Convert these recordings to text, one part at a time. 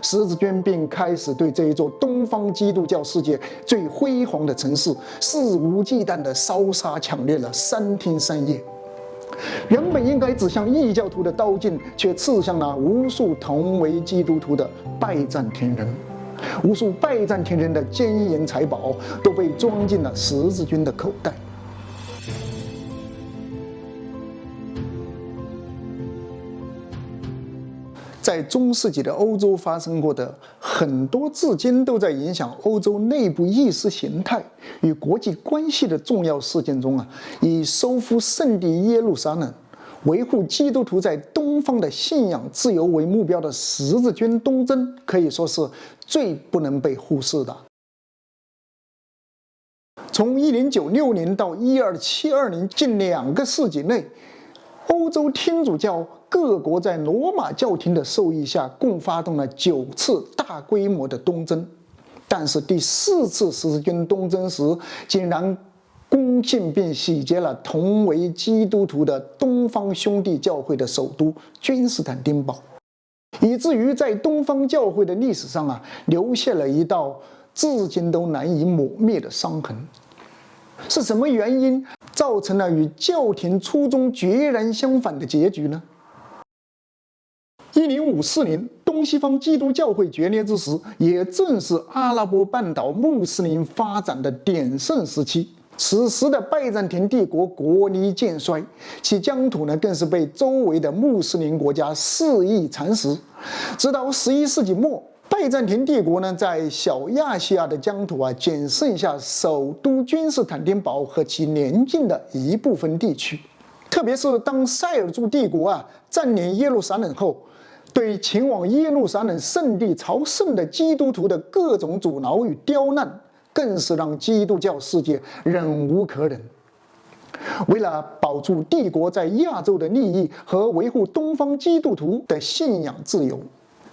十字军并开始对这一座东方基督教世界最辉煌的城市肆无忌惮地烧杀抢掠了3天3夜。原本应该指向异教徒的刀剑，却刺向了无数同为基督徒的拜占庭人。无数拜占庭人的金银财宝都被装进了十字军的口袋。在中世纪的欧洲发生过的很多至今都在影响欧洲内部意识形态与国际关系的重要事件中以收复圣地耶路撒冷、维护基督徒在东方的信仰自由为目标的十字军东征，可以说是最不能被忽视的。从1096年到1272年，近2个世纪内，欧洲天主教各国在罗马教廷的授意下，共发动了9次大规模的东征。但是第4次十字军东征时，竟然攻进并洗劫了同为基督徒的东方兄弟教会的首都君士坦丁堡，以至于在东方教会的历史上留下了一道至今都难以抹灭的伤痕。是什么原因造成了与教廷初衷决然相反的结局呢？1054年，东西方基督教会决裂之时，也正是阿拉伯半岛穆斯林发展的鼎盛时期。此时的拜占庭帝国国力渐衰，其疆土更是被周围的穆斯林国家肆意蚕食。直到11世纪末，拜占庭帝国在小亚细亚的疆土仅剩下首都君士坦丁堡和其邻近的一部分地区。特别是当塞尔柱帝国占领耶路撒冷后，对前往耶路撒冷圣地朝圣的基督徒的各种阻挠与刁难，更是让基督教世界忍无可忍。为了保住帝国在亚洲的利益和维护东方基督徒的信仰自由，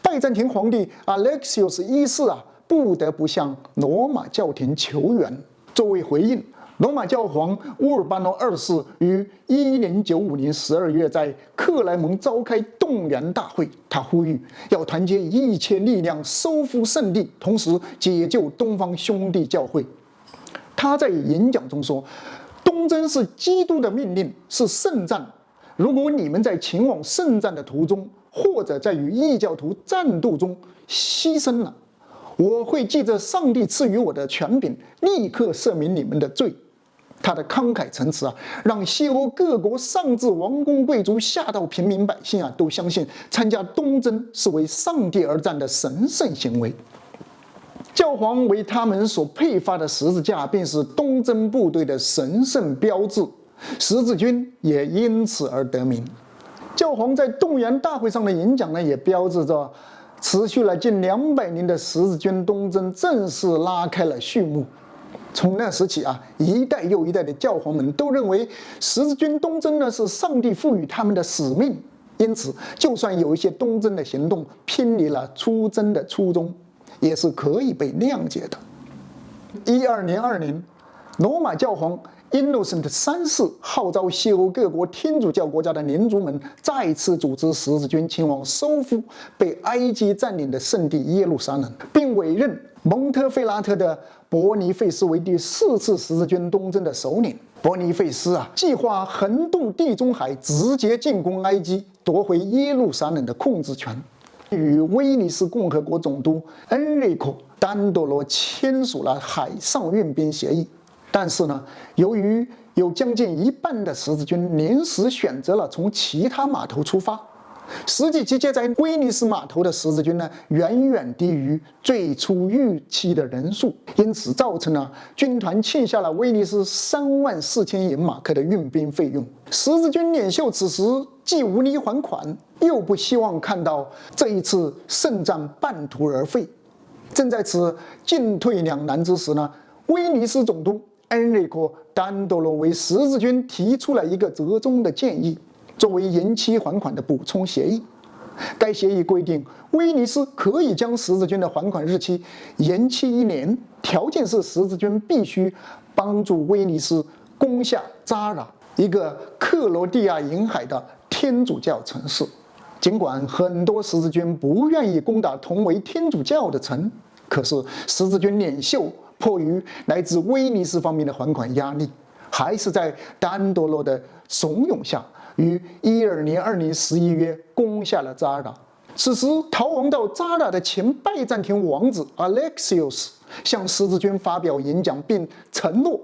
拜占庭皇帝 Alexios 一世不得不向罗马教廷求援。作为回应，罗马教皇乌尔巴诺二世于1095年12月在克莱蒙召开动员大会，他呼吁要团结一切力量收复圣地，同时解救东方兄弟教会。他在演讲中说：“东征是基督的命令，是圣战。如果你们在前往圣战的途中，或者在与异教徒战斗中牺牲了，我会记着上帝赐予我的权柄，立刻赦免你们的罪。”他的慷慨陈词让西欧各国上至王公贵族，下到平民百姓都相信参加东征是为上帝而战的神圣行为。教皇为他们所配发的十字架便是东征部队的神圣标志，十字军也因此而得名。教皇在动员大会上的演讲也标志着持续了近200年的十字军东征正式拉开了序幕。从那时起一代又一代的教皇们都认为十字军东征是上帝赋予他们的使命，因此就算有一些东征的行动偏离了出征的初衷，也是可以被谅解的。1202年，罗马教皇Innocent 三世号召西欧各国天主教国家的领主们再次组织十字军前往收复被埃及占领的圣地耶路撒冷，并委任蒙特菲拉特的伯尼费斯为第4次十字军东征的首领。伯尼费斯计划横渡地中海，直接进攻埃及，夺回耶路撒冷的控制权，与威尼斯共和国总督恩瑞科·丹多罗签署了海上运兵协议。但是由于有将近一半的十字军临时选择了从其他码头出发，实际集结在威尼斯码头的十字军远远低于最初预期的人数，因此造成了军团欠下了威尼斯34000银马克的运兵费用。十字军领袖此时既无力还款，又不希望看到这一次圣战半途而废。正在此进退两难之时威尼斯总督恩瑞科·丹多罗为十字军提出了一个折中的建议，作为延期还款的补充协议。该协议规定，威尼斯可以将十字军的还款日期延期1年，条件是十字军必须帮助威尼斯攻下扎拉，一个克罗地亚沿海的天主教城市。尽管很多十字军不愿意攻打同为天主教的城，可是十字军领袖迫于来自威尼斯方面的还款压力，还是在丹多洛的怂恿下，于12年2年11月攻下了扎达。此时，逃亡到扎达的前拜占庭王子 Alexios 向十字军发表演讲，并承诺，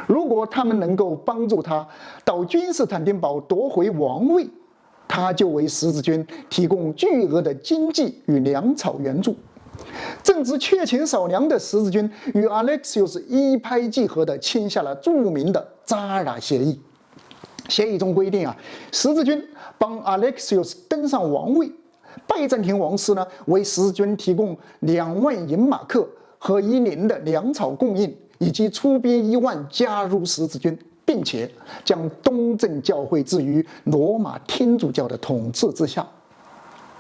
如果他们能够帮助他到君士坦丁堡夺回王位，他就为十字军提供巨额的经济与粮草援助。正值缺钱少粮的十字军与 Alexios 一拍即合地签下了著名的扎达协议。协议中规定十字军帮 Alexios 登上王位，拜占庭王室呢为十字军提供2万银马克和1年的粮草供应，以及出兵1万加入十字军，并且将东正教会置于罗马天主教的统治之下。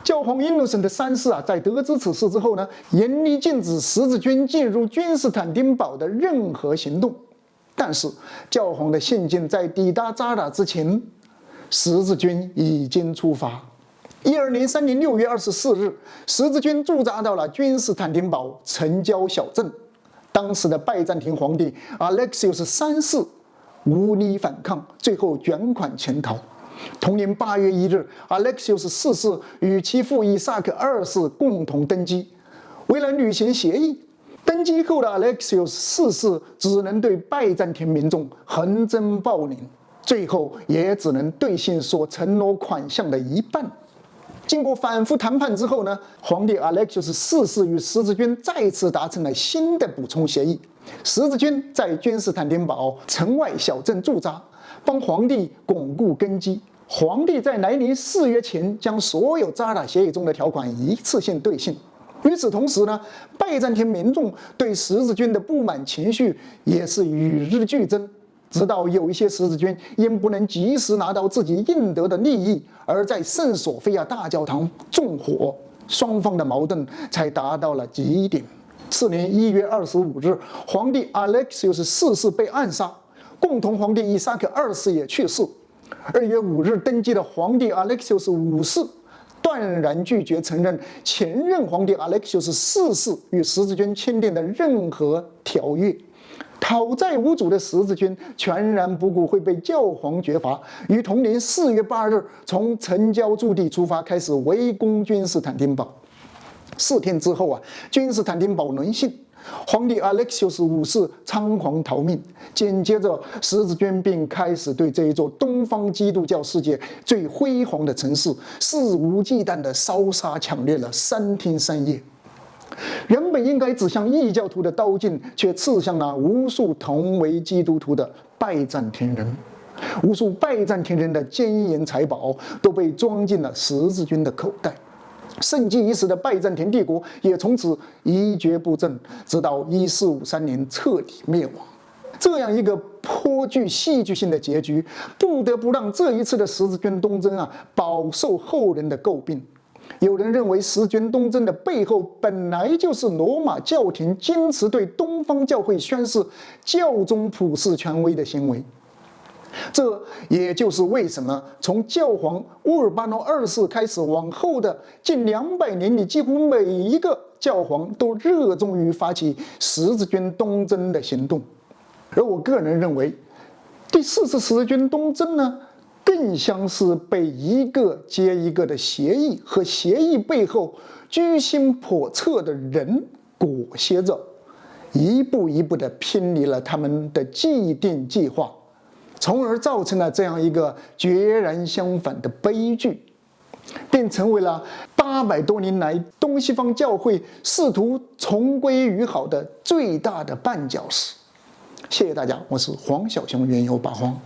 教皇Innocent III世在得知此事之后呢，严厉禁止十字军进入君士坦丁堡的任何行动。但是教皇的信件在抵达扎达之前，十字军已经出发。12年3年6月24日，十字军驻扎到了君士坦丁堡城郊小镇。当时的拜占庭皇帝 Alexios 3世无力反抗，最后卷款潜逃。同年8月1日 ，Alexios 4世与其父以萨克2世共同登基。为了履行协议，登基后的 Alexios 4世只能对拜占庭民众横征暴敛，最后也只能兑现所承诺款项的一半。经过反复谈判之后呢，皇帝 Alexios 4世与十字军再次达成了新的补充协议。十字军在君士坦丁堡城外小镇驻扎，帮皇帝巩固根基。皇帝在来年4月前将所有扎达协议中的条款一次性兑现。与此同时呢，拜占庭民众对十字军的不满情绪也是与日俱增。直到有一些十字军因不能及时拿到自己应得的利益，而在圣索菲亚大教堂纵火，双方的矛盾才达到了极点。次年1月25日，皇帝 Alexios 4世被暗杀，共同皇帝以萨克2世也去世。2月5日登基的皇帝 Alexios 5世断然拒绝承认前任皇帝 Alexios 4世与十字军签订的任何条约。讨债无主的十字军全然不顾会被教皇绝罚，于同年4月8日从城郊驻地出发，开始围攻君士坦丁堡。4天之后君士坦丁堡沦陷，皇帝 Alexios 5世仓皇逃命。紧接着，十字军并开始对这一座东方基督教世界最辉煌的城市肆无忌惮地烧杀抢掠了3天3夜。原本应该指向异教徒的刀剑，却刺向了无数同为基督徒的拜占庭人。无数拜占庭人的金银财宝都被装进了十字军的口袋。盛极一时的拜占庭帝国也从此一蹶不振，直到1453年彻底灭亡。这样一个颇具戏剧性的结局，不得不让这一次的十字军东征饱受后人的诟病。有人认为十字军东征的背后本来就是罗马教廷坚持对东方教会宣示教宗普世权威的行为。这也就是为什么从教皇乌尔巴诺2世开始，往后的近200年里，几乎每一个教皇都热衷于发起十字军东征的行动。而我个人认为，第4次十字军东征呢，更像是被一个接一个的协议和协议背后居心叵测的人裹挟着，一步一步地偏离了他们的既定计划，从而造成了这样一个截然相反的悲剧，并成为了800多年来东西方教会试图重归于好的最大的绊脚石。谢谢大家，我是黄小熊，原油八荒。